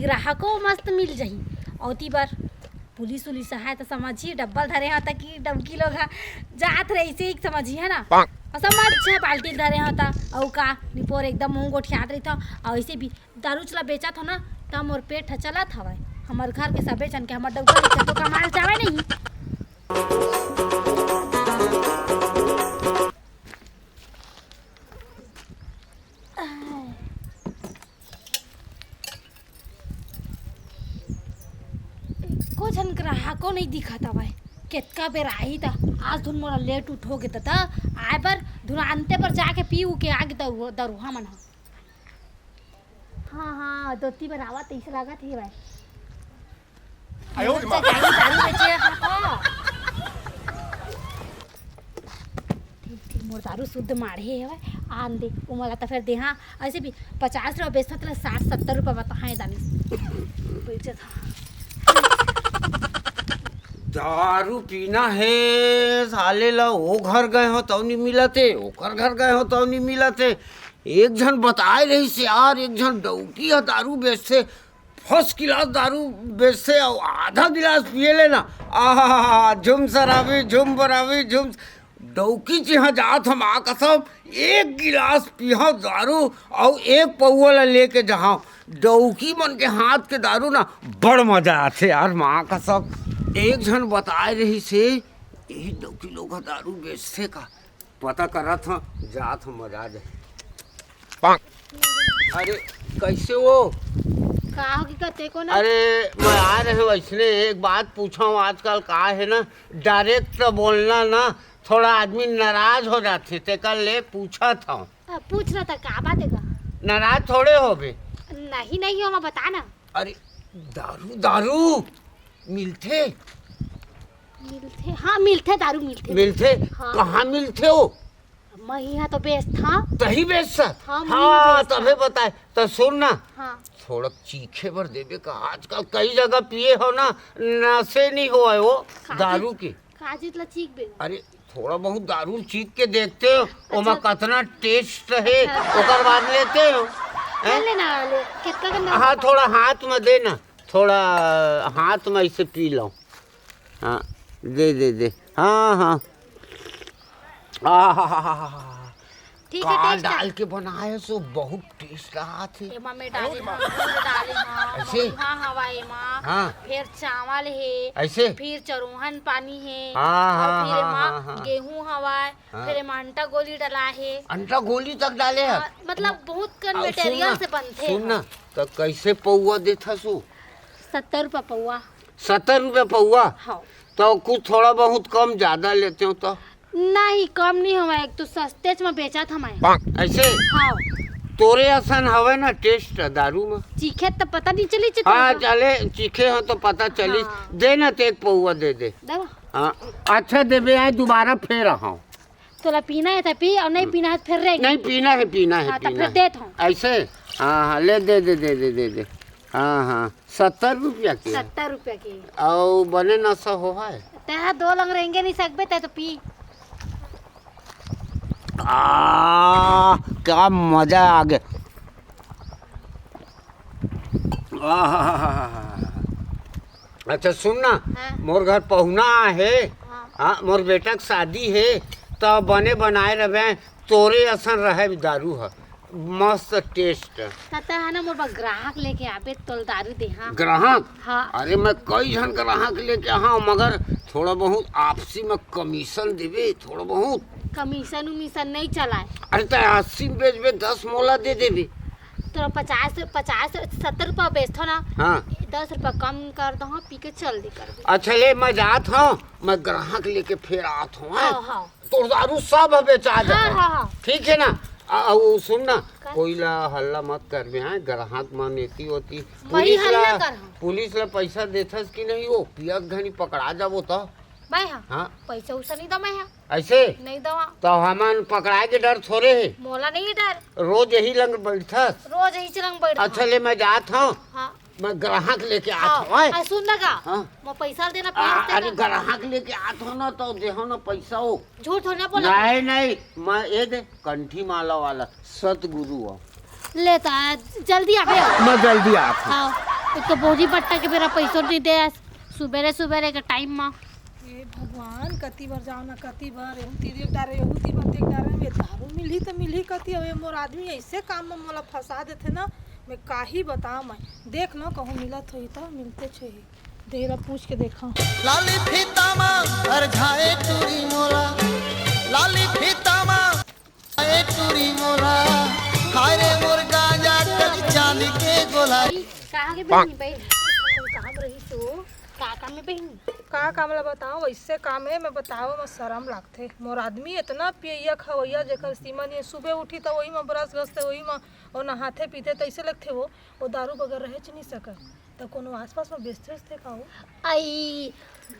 ग्राहकों मस्त मिल जाही औती बार पुलिस उलिस है तो समझिए डब्बल धरे होता कि डबकी लोग जात रहे इसे एक समझिए ना समझ छे बाल्टी धरे होता और का निपोर एकदम मुंह गोठियात रही था और ऐसे भी दारू चला बेचा था ना तब मोर पेट चलत हवे हमार घर के सबे जन के हमर डबका तो कमाल जावे नहीं कुछ ग्राहकों नहीं दिखा था भाई कितना बेर आई था आज धुन मोरा लेट उठ हो गया था आए पर धुनानते पर जाके पी के आगे दरुहा मन हाँ हाँ दोती पर आवा तीस लगा थी भाई ठीक मोर दारू शुद्ध माढ़े है आन दे वो मला तो फिर दे हाँ ऐसे भी 50 रुपये बेचता तो 60-70 रुपये बताए दानिश बेचे था दारू पीना है साले ला वो घर गए हो तब नहीं मिलते ओकर घर गए हो तब नहीं मिलते एक जन बताए रही से यार एक जन डौकी है दारू बेचते फर्स्ट गिलास दारू बेचते और आधा गिलास पिए लेना आहा झुम शराबी झुम बराबी झुम डौकी यहाँ जात हम आ कसम एक गिलास पिहा दारू और एक पौआ ला लेके जहाँ डौकी मन के हाथ के दारू ना बड़ मजा आते यार माँ कसम एक जन बताए रही से यही 2 किलो का दारू बेचते का पता करा था जात हम मजा जाए अरे कैसे वो को ना अरे मैं आ रहे वैसने एक बात पूछा हूँ आजकल का है ना डायरेक्ट बोलना ना थोड़ा आदमी नाराज हो जाते ते कल ले पूछा था पूछ रहा था का बात है नाराज थोड़े हो बे नहीं हो मैं बता ना अरे दारू दारू मिलते हाँ मिलते दारू मिलते हाँ। कहाँ मिलते हो मैं यहाँ तो बेचता था तही बेचता हाँ तभी बताए तो सुन ना हाँ। थोड़ा चीखे भर देवे का आजकल कई जगह पिए हो ना नशे नहीं हो वो दारू की अरे थोड़ा बहुत दारू चीख के देखते हो अच्छा। ओमा कितना टेस्ट है ओकर बाद लेते हो हाँ थोड़ा हाथ में दे ना थोड़ा हाथ में इसे पी लो हाँ दे दे दे हाँ हाँ ठीक है डाल के बनाए सो बहुत टेस्ट रहा थे ऐसे हाँ फिर चावल है ऐसे फिर चरोहन पानी है हाँ गेहूं हवाए फिर अंटा गोली डला है अंटा गोली तक डाले है मतलब बहुत मटेरियल से बनते सुन ना तो कैसे पौवा देता सो 70 रुपये पौवा 70 रुपये पौवा हाँ तो कुछ थोड़ा बहुत कम ज्यादा लेते हो तो नहीं कम नहीं हुआ एक तो सस्ते में बेचा था मैं ऐसे हाँ तोरे असन हवे ना टेस्ट दारू में चीखे तो पता नहीं चली हाँ चले चीखे हो तो पता चली हाँ। दे ना ते एक पौवा दे दे हाँ अच्छा देवे आए दोबारा फिर रहा तोला पीना है तो पी और नहीं पीना है फिर रहेगी नहीं पीना है हाँ, फिर देता हूँ ऐसे हाँ ले दे दे दे दे दे दे हाँ 70 रुपया की 70 रुपया की और बने नशा हो है ते 2 लंग रहेंगे नहीं सकते ते तो पी क्या मजा आ गया अच्छा सुन ना हाँ? मोर घर पहुना है हाँ मोर बेटा की शादी है तो बने बनाए रहे तोरे असन रहे दारू है मस्त टेस्ट है ना मोर ग्राहक लेके आवे तो दारू दे हाँ ग्राहक हाँ अरे मैं कई जन ग्राहक लेके हाँ मगर थोड़ा बहुत आपसी में कमीशन देवे थोड़ा बहुत कमीशन उमीशन नहीं चलाए अरे तो 80 बेचबे 10 मोला दे देवे तो 50-70 रुपया बेचतो ना हाँ 10 रुपया कम कर दो पी के चल दी कर अच्छा ले मैं जात हूँ मैं ग्राहक लेके फिर आत हूँ हाँ तो दारू सब बेचा जा हाँ ठीक है ना सुन ना कोई ला हल्ला मत कर में है ग्राहक मानेती होती पुलिस ला पैसा देथस कि नहीं वो पियक घनी पकड़ा जाबो तो मैं हाँ पैसा उसा नहीं दवा है ऐसे नहीं दवा तो हमन पकड़ाए के डर थोड़े है मोला नहीं डर रोज यही लंग बैठस रोज यही चलंग बैठ अच्छा ले मैं जात हूँ हाँ मैं ग्राहक लेके आत हाँ, हूँ आ, सुन लगा हाँ। मैं पैसा देना अरे पैसा ग्राहक लेके आत हो ना तो देहो ना पैसा हो। झूठ होना बोला नहीं नहीं मैं ये दे कंठी माला वाला सतगुरु हो। लेता जल्दी आवे मैं जल्दी आत हूँ। हाँ एक तो बोझी बट्टा के मेरा पैसा नहीं दे सुबेरे सुबेरे के टाइम में हे भगवान कति बार जाओ ना कति बार एहू तीर एक डारे एहू तीर एक डारे में दारू मिली तो मिली कति हवे मोर आदमी ऐसे काम में मोला फंसा देथे ना मैं काही बताऊं मैं देख लो कहूँ मिलत होई तो मिलते छे देरा पूछ के देखा लाली फीतामा हर झाए टूरी मोला लाली फीतामा झाए टूरी मोला हारे मोर गांजा कल चांदी के गोलाई कहाँ के बहनी बहन कहाँ रही तो काम में बहनी का काम ला बताओ वैसे काम है मैं बताओ मैं शर्म लागथे मोर आदमी इतना पियैया खवैया जेकर सीमा नहीं सुबह उठी तो वही में ब्रश घसते वही में और नहाते पीते तो ऐसे लगते वो दारू बगैर रहे नहीं सकर तो कोनो आसपास में बेचते थे का हो आई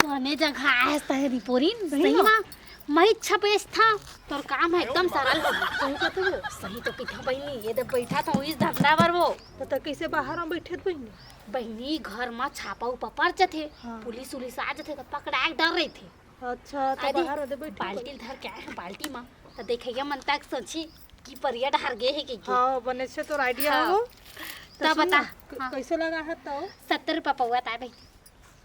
कौने जगह आया है रिपोरिन सही में मैं इच्छा बेच था तोर काम है एकदम सरल सही कहते हो सही तो पिठा बहनी ये तो बैठा था इस धंधा पर वो तो कैसे बाहर में बैठे बहनी बहनी घर में छापा उपा पड़ जाते हाँ। पुलिस उलिस आ जाते तो पकड़ा के डर रहे थे अच्छा तो अरे, बाहर दे बैठे बाल्टी धर के आए हैं बाल्टी में तो देखेगा मन तक सोची कि परिया ढार गए है कि हाँ बने से तो आइडिया हाँ। हो तो बता हाँ। कैसे लगा है तो 70 रुपया पौवा था भाई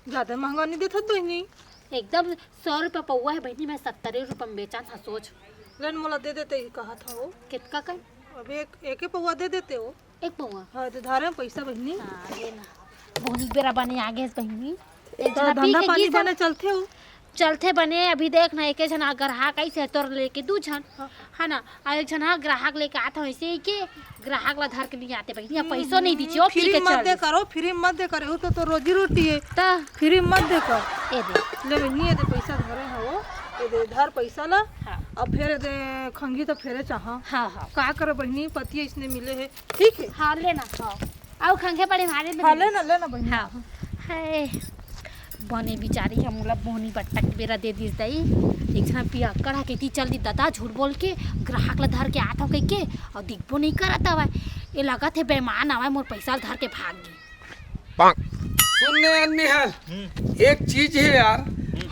ज्यादा महंगा नहीं देता बहनी एकदम 100 रुपया पौवा है बहनी मैं 70 रुपया में बेचा था सोच लेन मोला दे देते ही कहा था वो कितना कर अब एक ही पौवा दे देते हो एक पौवा हाँ तो धारे में पैसा बहनी हाँ लेना बहुत बेरा बने आगे से बहनी एक तो जना पी धंधा के पानी गिर बने चलते हो चलते बने अभी देख ना एक जना ग्राहक ऐसे तोर लेके दू जन है ना और एक जना ग्राहक लेके आता है ऐसे ही के ग्राहक ला धर के नहीं आते बहनी अब पैसो नहीं दीजिए ओ पी फ्री के मत दे चल करो फ्री मत दे करे तो रोजी रोटी है ता फ्री मत दे कर ए दे ले बहनी ये दे पैसा धरे हो ये दे धर पैसा ला हाँ अब फिर दे खंगी तो फेरे चाहा हाँ हाँ का करे बहनी पति इसने मिले है ठीक है हाँ लेना हाँ आओ खंगे पड़े मारे में हाँ लेना बहनी हाँ है बने बिचारी हम लोग बोनी बट्टा के बेरा दे दी दई एक जना पिया कड़ा के ती चल दी दादा झूठ बोल के ग्राहक ला धर के आता कह के और दिखबो नहीं करता हुआ ये लगा थे बेईमान आवा मोर पैसा धर के भाग गई सुनने निहाल एक चीज है यार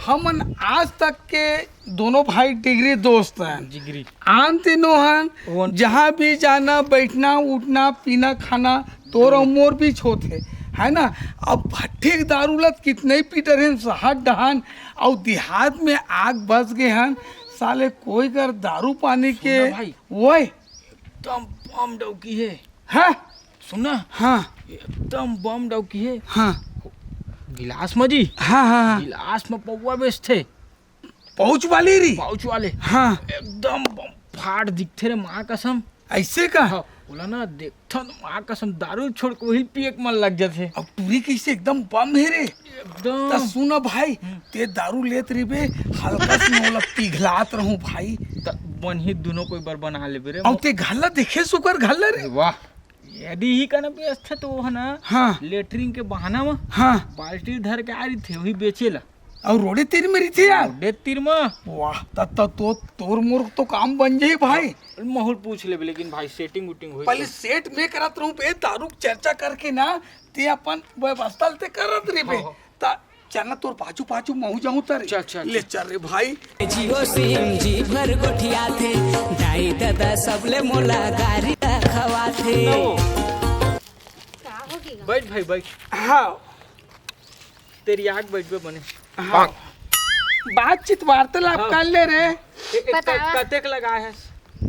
हमन आज तक के दोनों भाई डिग्री दोस्त हैं जिगरी आन तीनों हैं जहाँ भी जाना बैठना उठना पीना खाना तोर मोर भी छोटे है ना। अब भट्टे दारू लत कितने पीटर हैं शहर डहान और देहात में आग बस गए हैं साले कोई कर दारू पानी के सुनना भाई। वो एकदम बम डौकी है है सुनना हाँ एकदम बम डौकी है हाँ गिलास में जी हाँ हाँ गिलास में पौवा बेचते पहुँच वाली री पाउच वाले हाँ एकदम बम फाड़ दिखते रे माँ कसम ऐसे का हाँ बोला ना देखता तो माँ कसम दारू छोड़ के वही पिए के मन लग जाते अब पूरी कैसे एकदम बम है रे ता एकदम सुना भाई ते दारू लेत रही बे हल्का से मोला पिघलात रहूं भाई बन ही दोनों कोई बार बना ले रे अब ते घाला देखे सुकर घाला रे वाह यदि ही का ना व्यवस्था तो वो है ना हाँ लेटरिन के बहाना में हाँ बाल्टी धर के आ रही थे वही बेचेला और रोडे तेरी मेरी थी यार डे तीर में वाह तब तो तोर मोर तो काम बन जाई भाई माहौल पूछ ले लेकिन भाई सेटिंग उटिंग हुई पहले सेट में करत रहूं बे दारू चर्चा करके ना ते अपन व्यवस्था ते करत रे बे ता चलना तोर पाछू पाछू महू जाऊं तर चल ले चल रे भाई जियो सिम जी भर गोठिया थे दाई दादा सबले मोला गारी खवा थे क्या होगी बैठ भाई बैठ हाँ तेरी आग बैठ पे बने हाँ बातचीत वार्तालाप हाँ। कर ले रे बतावा। कतेक लगा है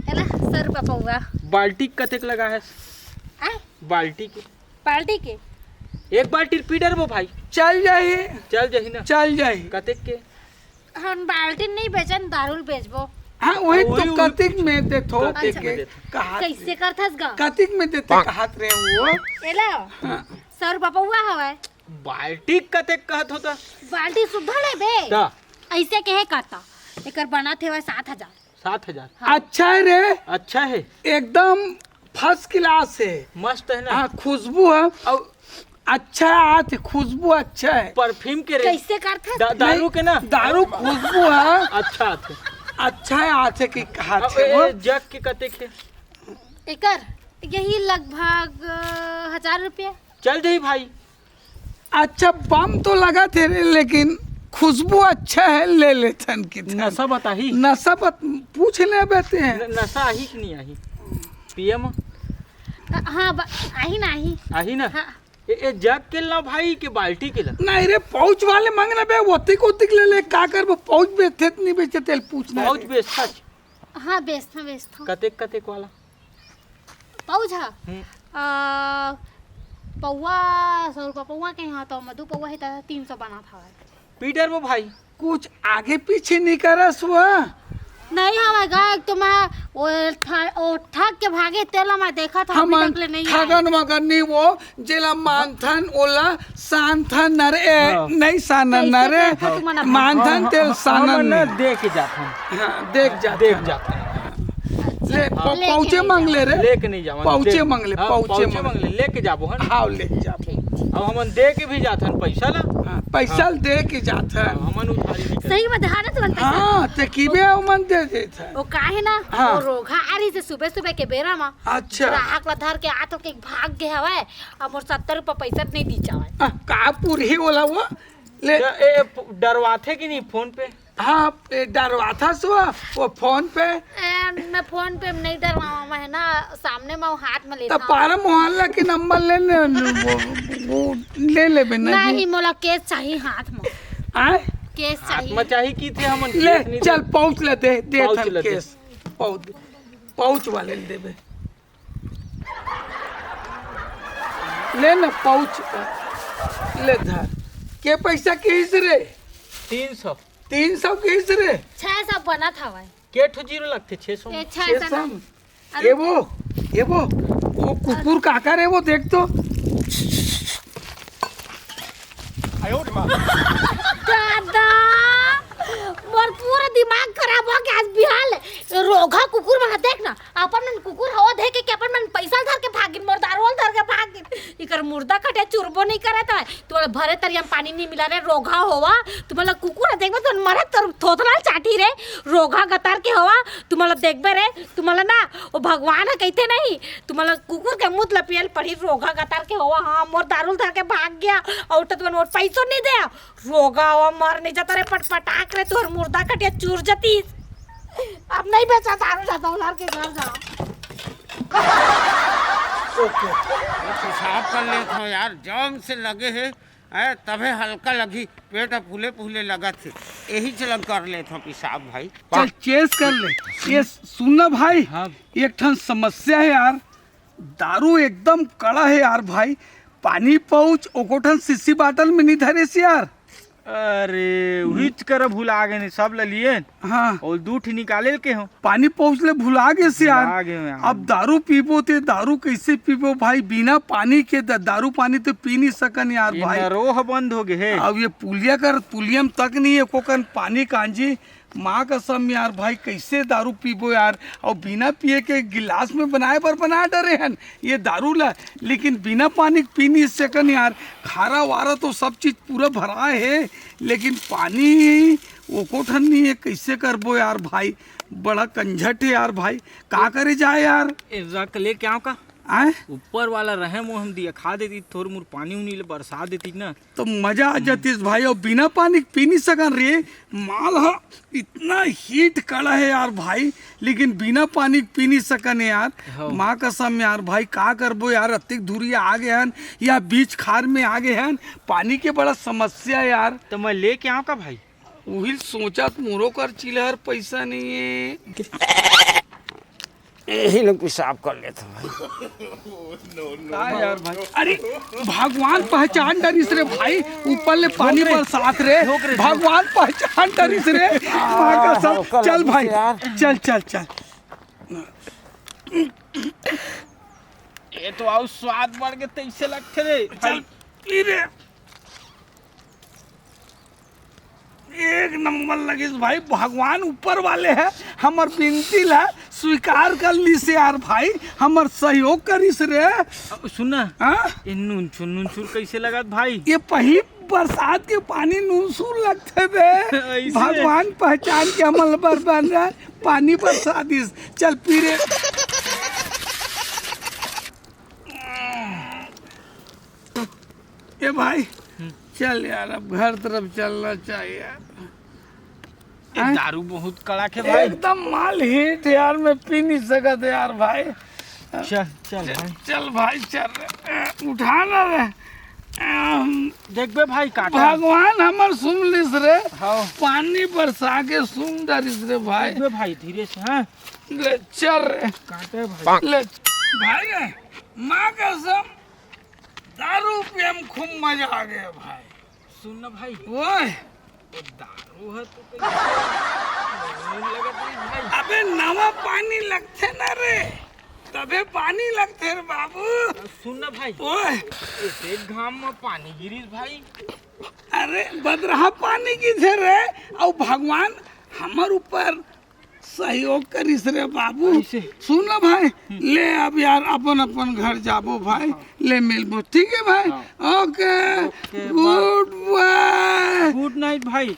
है ना 100 रुपया पौवा बाल्टी कतेक लगा है आ बाल्टी की पार्टी के एक बाल्टी पीडर वो भाई चल जाई चल जही ना चल जाई कतेक के हम बाल्टी नहीं बेचन दारू बेचबो हाँ वही वही- तो कतिक में देथो कतिक में के देथो। कहा कैसे करथस गा कतिक में देते कहत रहे वो एला 100 रुपया पौवा हवे बाल्टी कतेक कहत होता बाल्टी सुधर ले बे ता ऐसे कहे करता एकर बना थे 7000 7,000 अच्छा है रे अच्छा है एकदम फर्स्ट क्लास है मस्त है ना हाँ खुशबू है और अच्छा है खुशबू अच्छा है परफ्यूम के रे कैसे करथस दारू के ना दारू खुशबू है अच्छा थे अच्छा है आते की कहा अब थे वो ए, जग के कतेक है एकर यही लगभग 1000 रुपया चल जही भाई अच्छा बम तो लगा थे रे, लेकिन खुशबू अच्छा है, ले लेथन की नशा बताही नशा पूछ ले बेते हैं। नशा आही कि नहीं आही पियम हाँ आही ना आही। आही ना हाँ। ए जग के ला भाई के बाल्टी के ला नहीं रे पहुंच वाले मांगना बे, ओतिक ले ले का कर पहुंच बेचते नहीं बेचते तेल पूछना बहुत बेचता हाँ बेचता कतेक वाला पाउच है हम्म। पौवा 100 रुपया पौवा के यहाँ तो मधु पौवा है तो 300 बना था। पीटर वो भाई कुछ आगे पीछे नहीं करस हुआ। नहीं हमारे गाय तो मैं वो ठग के भागे तेल मैं देखा था अभी हम तक ले नहीं ठगन मगन वो जेला मानथन ओला सांथन नरे नहीं सानन नरे मानथन तेल सानन हम न दे के जाते हाँ, देख जाते ले पहुंचे मांग ले रे, लेके नहीं जावन पहुंचे मांग ले, पहुंचे मांग ले लेके जाबो हन। हाँ ले जा अब हमन दे के भी जाथन पैसा ला हाँ, पैसा दे के जाथन। हमन उधारी नहीं कर सही में ध्यान है तुरंत पैसा हाँ ते कीबे मन दे देता वो काहे ना हाँ। वो रोगा आ रही से सुबह के बेरा में अच्छा ग्राहक ला धर के आतो के भाग गए हवे अब मोर 70 रुपया पैसा नहीं दी जावे का पूरी वाला वो ले ए डरवाथे कि नहीं फोन पे हाँ डरवा था सो वो फोन पे मैं फोन पे नहीं डरवावा मैं है ना सामने में वो हाथ में तो लेता पारा मोहल्ला के नंबर ले वो ले ले बिना नहीं मोला केस चाहिए हाथ में आए केस चाहिए आत्मा चाही की थे हमन ले केस नहीं चल पहुंच ले दे पहुंच थन ले दे। केस पहुंच वाले ले देबे ले ना पहुंच ले धर के पैसा किस रे 300 300 किस रे 600 बना था भाई के ठो जीरो लगते 600 ये ये 600 सब ये वो कुकुर काका रे वो देख तो दादा मोर पूरा दिमाग खराब हो गया आज बिहाल रोगा कुकुर में देख ना अपन मन कुकुर हवा देख के अपन मन पैसा धर के भागिन मोर दारोल धर के भागिन इकर मुर्दा कटे चुरबो नहीं करत है तोरे भरे तरिया पानी नहीं मिला रे रोगा होवा तुम्हारा कुकुर देखबे तो मरत तर थोथला चाटी रे रोगा गतार के हवा तुम्हारा देखबे रे तुम्हारा ना वो भगवान है कहते नहीं तुम्हारा कुकुर के मुंह लपियल पड़ी रोगा गतार के हवा हां मोर दारोल धर के भाग गया और तो मोर पैसा नहीं दे रोगा हवा मर नहीं जाता रे पटपटाक रे तोर मुर्दा कटिया चूर जती अब नहीं बेचा दारू जाता हूँ लार के घर जाओ पेशाब कर लेते हो यार जम से लगे है तबे हल्का लगी पेट फूले फूले लगा थे यही चलन कर लेते हो पेशाब भाई। चल चेस कर ले ये सुनना भाई हाँ। एक ठन समस्या है यार दारू एकदम कड़ा है यार भाई पानी पहुंच ओकोठन सीसी बाटल में नहीं धरे से यार अरे वही कर भुला गए सब ले लिए हाँ और दूठ निकाले के हो पानी पहुंच ले भुला गए से भुला यार गए यार। अब दारू पीबो ते दारू कैसे पीबो भाई बिना पानी के दारू पानी तो पी नहीं सकन यार ये भाई नरोह बंद हो गए है अब ये पुलियम तक नहीं है कोकन पानी कांजी माँ कसम यार भाई कैसे दारू पीबो यार और बिना पिए के गिलास में बनाए पर बना डरे हैं ये दारू ला लेकिन बिना पानी पी नहीं सकन यार खारा वारा तो सब चीज पूरा भरा है लेकिन पानी वो कोठन नहीं है कैसे करबो यार भाई बड़ा कंझट है यार भाई का करे जाए यार रख ले क्या का आए ऊपर वाला रहे मुँह हम दिया खा देती थोड़ी मुर पानी उनी बरसा देती ना तो मजा आ जाती है भाई और बिना पानी पी नहीं सकन रे माल हा इतना हीट कड़ा है यार भाई लेकिन बिना पानी पी नहीं सकन है यार हाँ। माँ कसम यार भाई का करबो यार अतिक दूरी आ गए हैं या बीच खार में आ गए हैं पानी के बड़ा समस्या है यार तो मैं ले के आऊँ का भाई वही सोचा मोरो कर चिलहर पैसा नहीं है यही लोग पेशाब कर लेते हो भाई। का यार भाई अरे भगवान पहचान डरिस रे भाई ऊपर ले पानी बरसात रे भगवान पहचान डरिस रे माँ का सब चल भाई चल चल चल ये तो आओ स्वाद बढ़ के तैसे लगते रे चल पी रे एक नंबर लगी भाई भगवान ऊपर वाले है हमर बिनती ला स्वीकार कर ली से यार भाई हमर सहयोग करिस रे सुनना हाँ ये नून चूर कैसे लगा भाई ये पही बरसात के पानी नूसूर लगते थे ऐसे? भगवान पहचान के अमल पर बन रहा है पानी बरसात चल पी रे ये भाई चल यार अब घर तरफ चलना चाहिए यार। ये दारू बहुत कड़क है भाई। एकदम माल हिट यार, मैं पी नहीं सकत यार भाई। चल चल भाई, चल भाई चल रे, उठाना रे। देख बे भाई काटा। भगवान हमर सुन लिस रे, हाँ पानी बरसा के सुन डरिस रे भाई। देख बे भाई धीरे से। हाँ ले चल रे, काटे भाई। ले भाई रे, माँ कसम दारू पे हम खूब मजा आ गया भाई। सुन ना भाई, ओए वो दारू है तो नहीं लगत नहीं भाई। अबे नवा पानी लगते ना रे, तबे पानी लगते रे बाबू। सुन ना भाई, ओए ऐसे घाम में पानी गिरिस भाई। अरे बदरहा पानी की थे रे, और भगवान हमार ऊपर सहयोग करिस रे बाबू। ऐसे? सुन ना भाई, ले अब यार अपन अपन घर जाबो भाई। ले मिलबो, ठीक है भाई। Okay, good bye. Good night भाई।